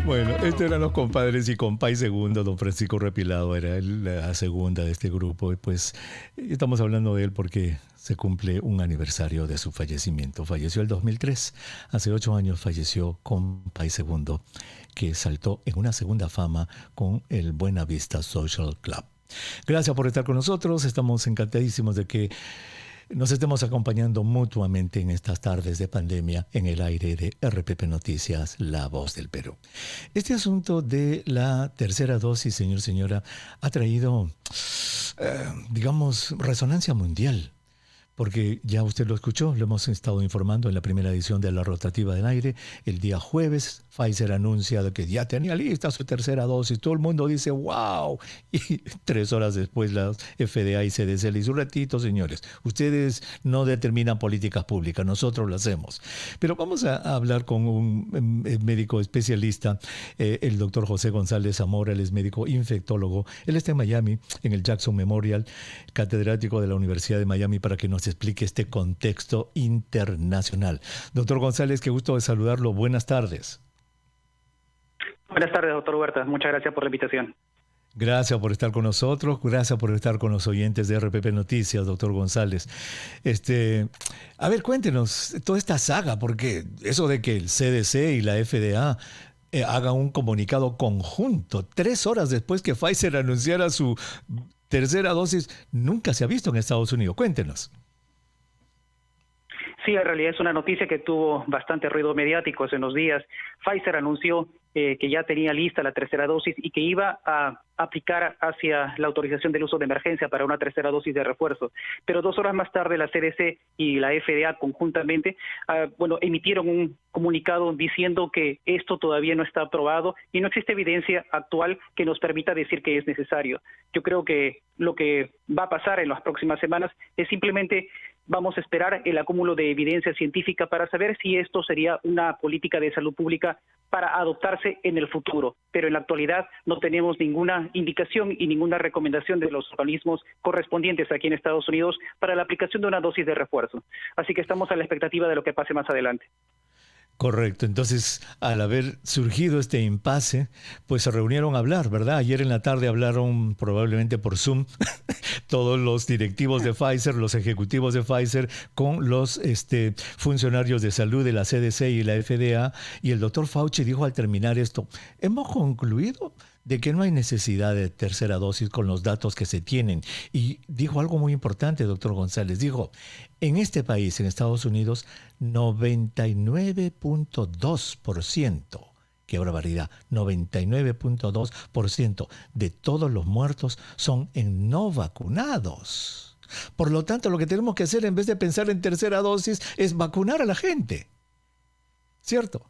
Bueno, estos eran los compadres y compay segundo, don Francisco Repilado era la segunda de este grupo. Y pues estamos hablando de él porque se cumple un aniversario de su fallecimiento. Falleció el 2003, hace 8 años falleció compay segundo, que saltó en una segunda fama con el Buena Vista Social Club. Gracias por estar con nosotros, estamos encantadísimos de que nos estemos acompañando mutuamente en estas tardes de pandemia en el aire de RPP Noticias, La Voz del Perú. Este asunto de la tercera dosis, señora, ha traído, digamos, resonancia mundial. Porque ya usted lo escuchó, lo hemos estado informando en la primera edición de la rotativa del aire. El día jueves, Pfizer anuncia que ya tenía lista su tercera dosis. Todo el mundo dice, wow. Y 3 horas después, la FDA y CDC le hizo un ratito, señores. Ustedes no determinan políticas públicas, nosotros lo hacemos. Pero vamos a hablar con un médico especialista, el doctor José González Zamora. Él es médico infectólogo. Él está en Miami, en el Jackson Memorial, catedrático de la Universidad de Miami, para que nos explique este contexto internacional. Doctor González, qué gusto de saludarlo. Buenas tardes. Buenas tardes, doctor Huerta. Muchas gracias por la invitación. Gracias por estar con nosotros. Gracias por estar con los oyentes de RPP Noticias, doctor González. A ver, cuéntenos toda esta saga, porque eso de que el CDC y la FDA hagan un comunicado conjunto 3 horas después que Pfizer anunciara su tercera dosis, nunca se ha visto en Estados Unidos. Cuéntenos. Sí, en realidad es una noticia que tuvo bastante ruido mediático hace unos días. Pfizer anunció que ya tenía lista la tercera dosis y que iba a aplicar hacia la autorización del uso de emergencia para una tercera dosis de refuerzo. Pero 2 horas más tarde la CDC y la FDA conjuntamente emitieron un comunicado diciendo que esto todavía no está aprobado y no existe evidencia actual que nos permita decir que es necesario. Yo creo que lo que va a pasar en las próximas semanas es simplemente vamos a esperar el acúmulo de evidencia científica para saber si esto sería una política de salud pública para adoptarse en el futuro. Pero en la actualidad no tenemos ninguna indicación y ninguna recomendación de los organismos correspondientes aquí en Estados Unidos para la aplicación de una dosis de refuerzo. Así que estamos a la expectativa de lo que pase más adelante. Correcto. Entonces, al haber surgido este impasse, pues se reunieron a hablar, ¿verdad? Ayer en la tarde hablaron probablemente por Zoom todos los directivos de Pfizer, los ejecutivos de Pfizer, con los funcionarios de salud de la CDC y la FDA, y el doctor Fauci dijo al terminar esto, hemos concluido de que no hay necesidad de tercera dosis con los datos que se tienen. Y dijo algo muy importante, doctor González. Dijo, en este país, en Estados Unidos, 99.2%, qué barbaridad, 99.2% de todos los muertos son en no vacunados. Por lo tanto, lo que tenemos que hacer en vez de pensar en tercera dosis es vacunar a la gente. ¿Cierto?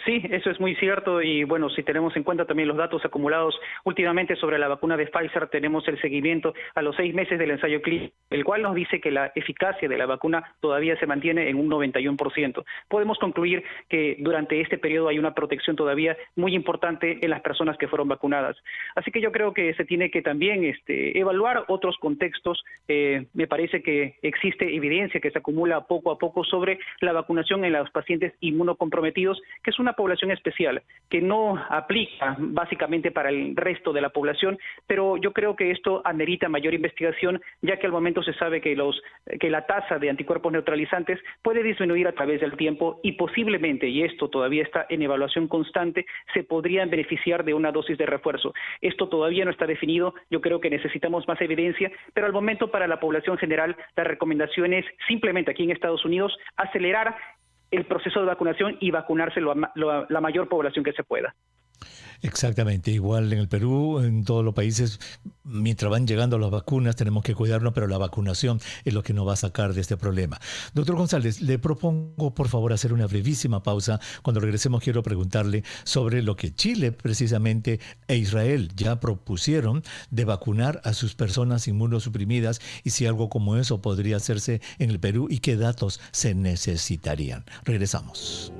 Sí, eso es muy cierto y bueno, si tenemos en cuenta también los datos acumulados últimamente sobre la vacuna de Pfizer, tenemos el seguimiento a los 6 meses del ensayo clínico, el cual nos dice que la eficacia de la vacuna todavía se mantiene en un 91%. Podemos concluir que durante este periodo hay una protección todavía muy importante en las personas que fueron vacunadas. Así que yo creo que se tiene que también evaluar otros contextos. Me parece que existe evidencia que se acumula poco a poco sobre la vacunación en los pacientes inmunocomprometidos, que es una población especial que no aplica básicamente para el resto de la población, pero yo creo que esto amerita mayor investigación, ya que al momento se sabe que la tasa de anticuerpos neutralizantes puede disminuir a través del tiempo y posiblemente, y esto todavía está en evaluación constante, se podrían beneficiar de una dosis de refuerzo. Esto todavía no está definido, yo creo que necesitamos más evidencia, pero al momento para la población general la recomendación es simplemente aquí en Estados Unidos acelerar el proceso de vacunación y vacunarse la mayor población que se pueda. Exactamente, igual en el Perú, en todos los países, mientras van llegando las vacunas tenemos que cuidarnos, pero la vacunación es lo que nos va a sacar de este problema. Doctor González, le propongo por favor hacer una brevísima pausa. Cuando regresemos quiero preguntarle sobre lo que Chile precisamente e Israel ya propusieron de vacunar a sus personas inmunosuprimidas y si algo como eso podría hacerse en el Perú y qué datos se necesitarían. Regresamos.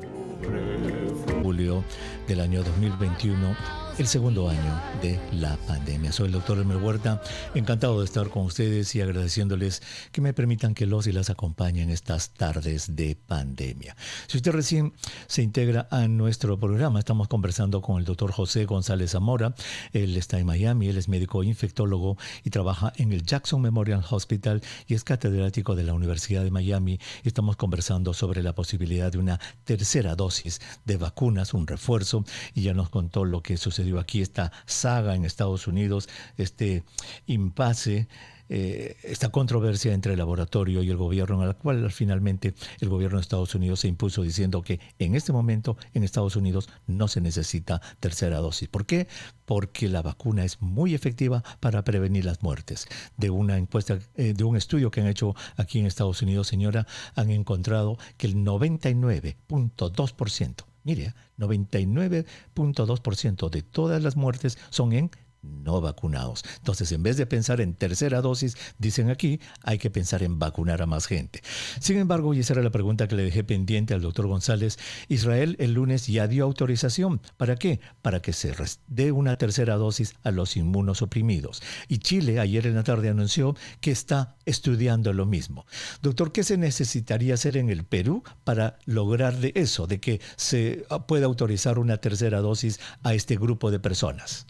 Julio del año 2021 el segundo año de la pandemia. Soy el doctor Elmer Huerta, encantado de estar con ustedes y agradeciéndoles que me permitan que los y las acompañen estas tardes de pandemia. Si usted recién se integra a nuestro programa, estamos conversando con el doctor José González Zamora. Él está en Miami, él es médico infectólogo y trabaja en el Jackson Memorial Hospital y es catedrático de la Universidad de Miami. Estamos conversando sobre la posibilidad de una tercera dosis de vacunas, un refuerzo, y ya nos contó lo que sucedió aquí, esta saga en Estados Unidos, este impasse, esta controversia entre el laboratorio y el gobierno, en la cual finalmente el gobierno de Estados Unidos se impuso diciendo que en este momento en Estados Unidos no se necesita tercera dosis. ¿Por qué? Porque la vacuna es muy efectiva para prevenir las muertes. De una encuesta, de un estudio que han hecho aquí en Estados Unidos, señora, han encontrado que el 99.2%, mire, 99.2% de todas las muertes son en no vacunados. Entonces, en vez de pensar en tercera dosis, dicen aquí, hay que pensar en vacunar a más gente. Sin embargo, y esa era la pregunta que le dejé pendiente al doctor González, Israel el lunes ya dio autorización. ¿Para qué? Para que se dé una tercera dosis a los inmunosuprimidos. Y Chile ayer en la tarde anunció que está estudiando lo mismo. Doctor, ¿qué se necesitaría hacer en el Perú para lograr de eso, de que se pueda autorizar una tercera dosis a este grupo de personas?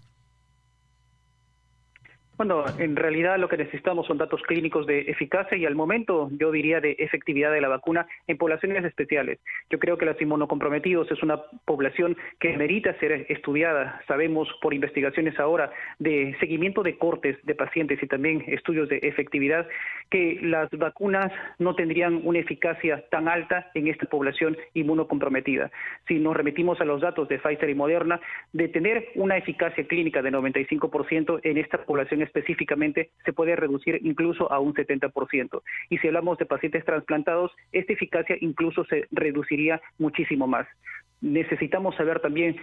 Bueno, en realidad lo que necesitamos son datos clínicos de eficacia y al momento yo diría de efectividad de la vacuna en poblaciones especiales. Yo creo que los inmunocomprometidos es una población que merita ser estudiada. Sabemos por investigaciones ahora de seguimiento de cortes de pacientes y también estudios de efectividad que las vacunas no tendrían una eficacia tan alta en esta población inmunocomprometida. Si nos remitimos a los datos de Pfizer y Moderna, de tener una eficacia clínica de 95% en esta población específicamente se puede reducir incluso a un 70%. Y si hablamos de pacientes trasplantados, esta eficacia incluso se reduciría muchísimo más. Necesitamos saber también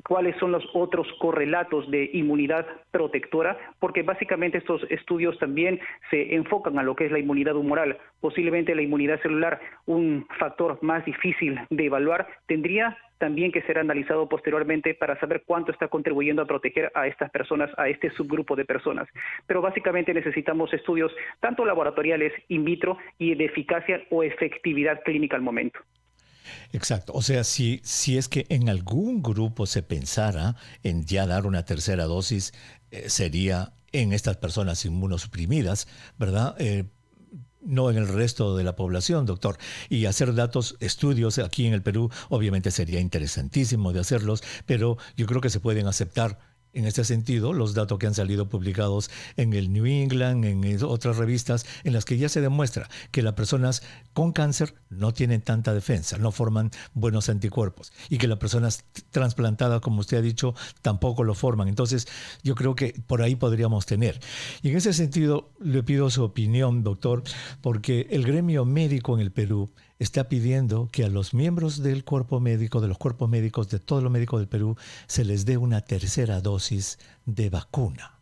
cuáles son los otros correlatos de inmunidad protectora, porque básicamente estos estudios también se enfocan a lo que es la inmunidad humoral. Posiblemente la inmunidad celular, un factor más difícil de evaluar, tendría también que ser analizado posteriormente para saber cuánto está contribuyendo a proteger a estas personas, a este subgrupo de personas. Pero básicamente necesitamos estudios tanto laboratoriales, in vitro y de eficacia o efectividad clínica al momento. Exacto. O sea, si es que en algún grupo se pensara en ya dar una tercera dosis, sería en estas personas inmunosuprimidas, ¿verdad? No en el resto de la población, doctor. Y hacer estudios aquí en el Perú, obviamente sería interesantísimo de hacerlos, pero yo creo que se pueden aceptar en este sentido los datos que han salido publicados en el New England, en otras revistas, en las que ya se demuestra que las personas con cáncer no tienen tanta defensa, no forman buenos anticuerpos, y que las personas trasplantadas, como usted ha dicho, tampoco lo forman. Entonces, yo creo que por ahí podríamos tener. Y en ese sentido, le pido su opinión, doctor, porque el gremio médico en el Perú está pidiendo que a los miembros del cuerpo médico, de los cuerpos médicos, de todos los médicos del Perú, se les dé una tercera dosis de vacuna.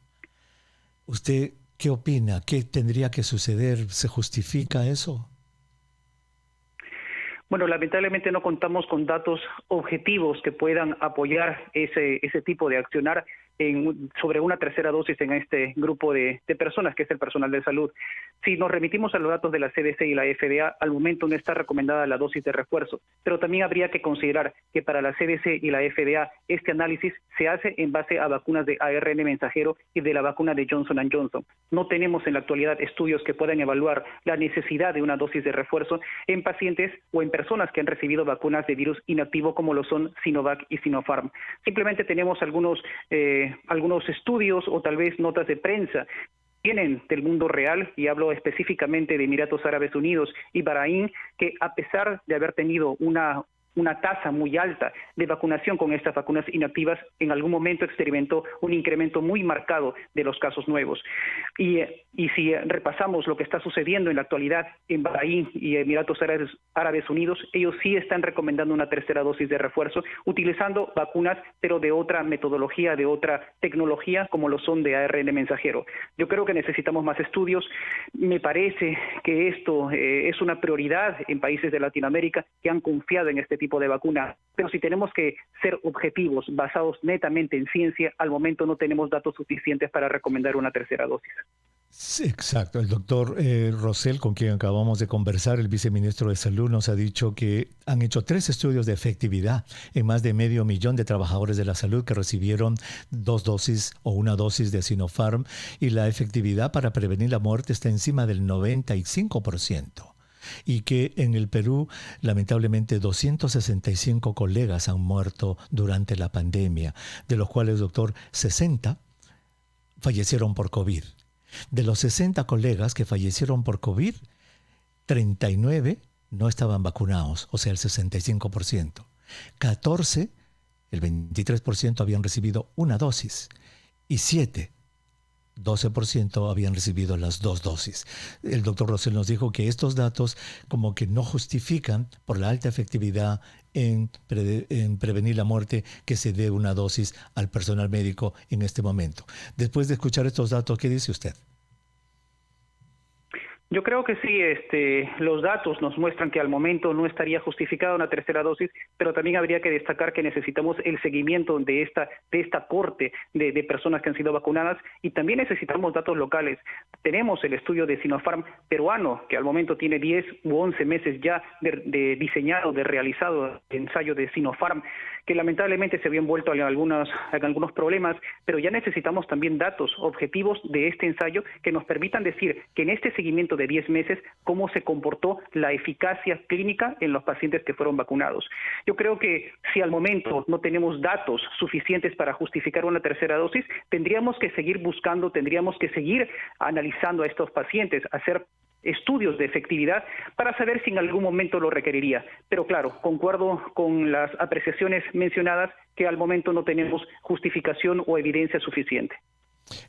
¿Usted qué opina? ¿Qué tendría que suceder? ¿Se justifica eso? Bueno, lamentablemente no contamos con datos objetivos que puedan apoyar ese tipo de accionar sobre una tercera dosis en este grupo de personas, que es el personal de salud. Si nos remitimos a los datos de la CDC y la FDA, al momento no está recomendada la dosis de refuerzo, pero también habría que considerar que para la CDC y la FDA este análisis se hace en base a vacunas de ARN mensajero y de la vacuna de Johnson & Johnson. No tenemos en la actualidad estudios que puedan evaluar la necesidad de una dosis de refuerzo en pacientes o en personas que han recibido vacunas de virus inactivo como lo son Sinovac y Sinopharm. Simplemente tenemos algunos estudios o tal vez notas de prensa vienen del mundo real, y hablo específicamente de Emiratos Árabes Unidos y Bahrein, que a pesar de haber tenido una tasa muy alta de vacunación con estas vacunas inactivas, en algún momento experimentó un incremento muy marcado de los casos nuevos. Y si repasamos lo que está sucediendo en la actualidad en Bahrein y Emiratos Árabes Unidos, ellos sí están recomendando una tercera dosis de refuerzo, utilizando vacunas, pero de otra metodología, de otra tecnología, como lo son de ARN mensajero. Yo creo que necesitamos más estudios. Me parece que esto es una prioridad en países de Latinoamérica que han confiado en este tipo tipo de vacuna. Pero si tenemos que ser objetivos, basados netamente en ciencia, al momento no tenemos datos suficientes para recomendar una tercera dosis. Sí, exacto. El doctor Rosell, con quien acabamos de conversar, el viceministro de Salud, nos ha dicho que han hecho 3 estudios de efectividad en más de 500,000 de trabajadores de la salud que recibieron 2 dosis o una dosis de Sinopharm, y la efectividad para prevenir la muerte está encima del 95%. Y que en el Perú, lamentablemente, 265 colegas han muerto durante la pandemia, de los cuales, doctor, 60 fallecieron por COVID. De los 60 colegas que fallecieron por COVID, 39 no estaban vacunados, o sea, el 65%. 14, el 23%, habían recibido una dosis y 7, 12% habían recibido las 2 dosis. El doctor Rosell nos dijo que estos datos como que no justifican por la alta efectividad en prevenir la muerte que se dé una dosis al personal médico en este momento. Después de escuchar estos datos, ¿qué dice usted? Yo creo que sí, los datos nos muestran que al momento no estaría justificada una tercera dosis, pero también habría que destacar que necesitamos el seguimiento de esta corte de personas que han sido vacunadas, y también necesitamos datos locales. Tenemos el estudio de Sinopharm peruano, que al momento tiene 10 u 11 meses ya de diseñado, de realizado ensayo de Sinopharm, que lamentablemente se había envuelto en algunos problemas, pero ya necesitamos también datos objetivos de este ensayo que nos permitan decir que en este seguimiento de 10 meses, cómo se comportó la eficacia clínica en los pacientes que fueron vacunados. Yo creo que si al momento no tenemos datos suficientes para justificar una tercera dosis, tendríamos que seguir buscando, tendríamos que seguir analizando a estos pacientes, hacer estudios de efectividad para saber si en algún momento lo requeriría. Pero claro, concuerdo con las apreciaciones mencionadas que al momento no tenemos justificación o evidencia suficiente.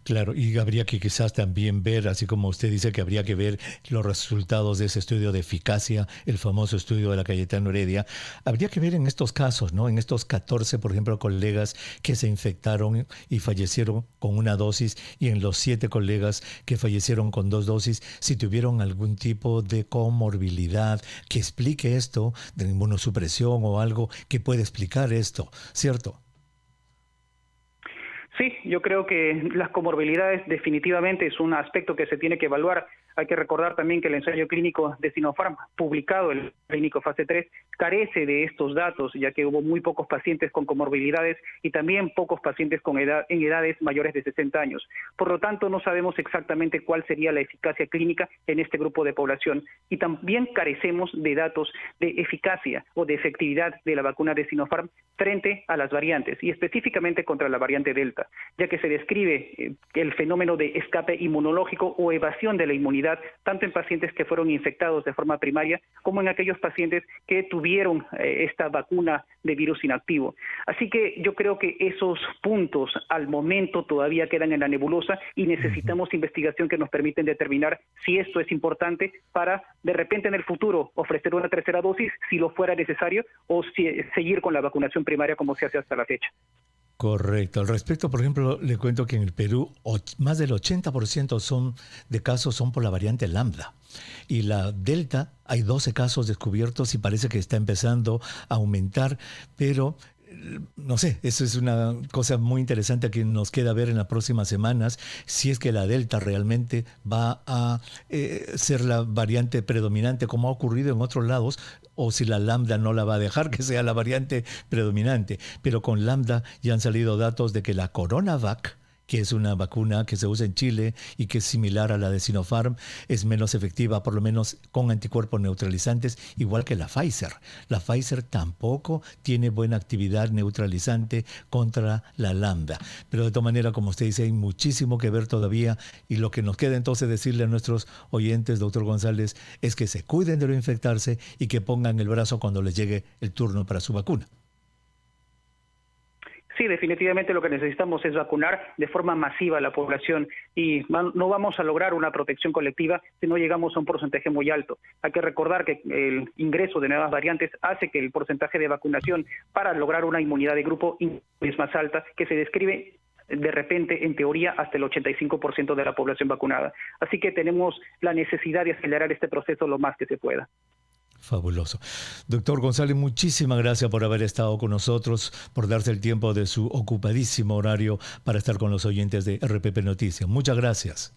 Claro, y habría que quizás también ver, así como usted dice que habría que ver los resultados de ese estudio de eficacia, el famoso estudio de la Cayetano Heredia, habría que ver en estos casos, ¿no? En estos 14, por ejemplo, colegas que se infectaron y fallecieron con una dosis, y en los 7 colegas que fallecieron con 2 dosis, si tuvieron algún tipo de comorbilidad que explique esto, de inmunosupresión o algo que pueda explicar esto, ¿cierto? Sí, yo creo que las comorbilidades definitivamente es un aspecto que se tiene que evaluar. Hay que recordar también que el ensayo clínico de Sinopharm, publicado el clínico fase 3, carece de estos datos, ya que hubo muy pocos pacientes con comorbilidades y también pocos pacientes en edades mayores de 60 años. Por lo tanto, no sabemos exactamente cuál sería la eficacia clínica en este grupo de población, y también carecemos de datos de eficacia o de efectividad de la vacuna de Sinopharm frente a las variantes, y específicamente contra la variante Delta, ya que se describe el fenómeno de escape inmunológico o evasión de la inmunidad, tanto en pacientes que fueron infectados de forma primaria como en aquellos pacientes que tuvieron esta vacuna de virus inactivo. Así que yo creo que esos puntos al momento todavía quedan en la nebulosa, y necesitamos investigación que nos permiten determinar si esto es importante para de repente en el futuro ofrecer una tercera dosis si lo fuera necesario, o seguir con la vacunación primaria como se hace hasta la fecha. Correcto. Al respecto, por ejemplo, le cuento que en el Perú más del 80% de casos son por la variante Lambda. Y la Delta, hay 12 casos descubiertos y parece que está empezando a aumentar, pero no sé, eso es una cosa muy interesante que nos queda ver en las próximas semanas, si es que la Delta realmente va a ser la variante predominante como ha ocurrido en otros lados, o si la Lambda no la va a dejar que sea la variante predominante. Pero con Lambda ya han salido datos de que la CoronaVac, que es una vacuna que se usa en Chile y que es similar a la de Sinopharm, es menos efectiva, por lo menos con anticuerpos neutralizantes, igual que la Pfizer. La Pfizer tampoco tiene buena actividad neutralizante contra la Lambda. Pero de todas maneras, como usted dice, hay muchísimo que ver todavía, y lo que nos queda entonces decirle a nuestros oyentes, doctor González, es que se cuiden de no infectarse y que pongan el brazo cuando les llegue el turno para su vacuna. Sí, definitivamente lo que necesitamos es vacunar de forma masiva a la población, y no vamos a lograr una protección colectiva si no llegamos a un porcentaje muy alto. Hay que recordar que el ingreso de nuevas variantes hace que el porcentaje de vacunación para lograr una inmunidad de grupo es más alta, que se describe de repente, en teoría, hasta el 85% de la población vacunada. Así que tenemos la necesidad de acelerar este proceso lo más que se pueda. Fabuloso. Doctor González, muchísimas gracias por haber estado con nosotros, por darse el tiempo de su ocupadísimo horario para estar con los oyentes de RPP Noticias. Muchas gracias.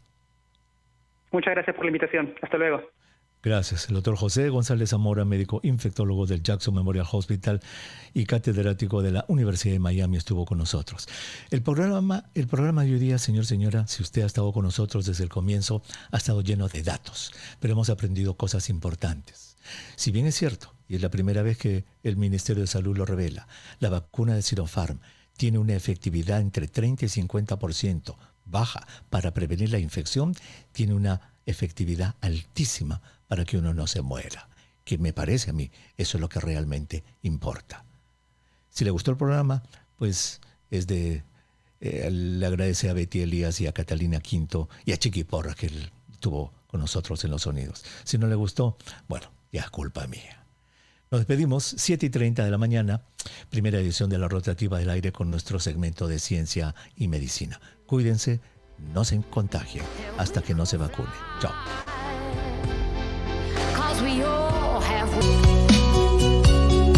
Muchas gracias por la invitación. Hasta luego. Gracias. El doctor José González Zamora, médico infectólogo del Jackson Memorial Hospital y catedrático de la Universidad de Miami, estuvo con nosotros. El programa de hoy día, señora, si usted ha estado con nosotros desde el comienzo, ha estado lleno de datos, pero hemos aprendido cosas importantes. Si bien es cierto, y es la primera vez que el Ministerio de Salud lo revela, la vacuna de Sinopharm tiene una efectividad entre 30 y 50% baja para prevenir la infección, tiene una efectividad altísima para que uno no se muera, que me parece a mí, eso es lo que realmente importa. Si le gustó el programa, pues le agradece a Betty Elías y a Catalina Quinto y a Chiqui Porra, que él estuvo con nosotros en los sonidos. Si no le gustó, bueno, ya es culpa mía. Nos despedimos, 7:30 de la mañana, primera edición de La Rotativa del Aire con nuestro segmento de Ciencia y Medicina. Cuídense, no se contagien hasta que no se vacunen. Chao.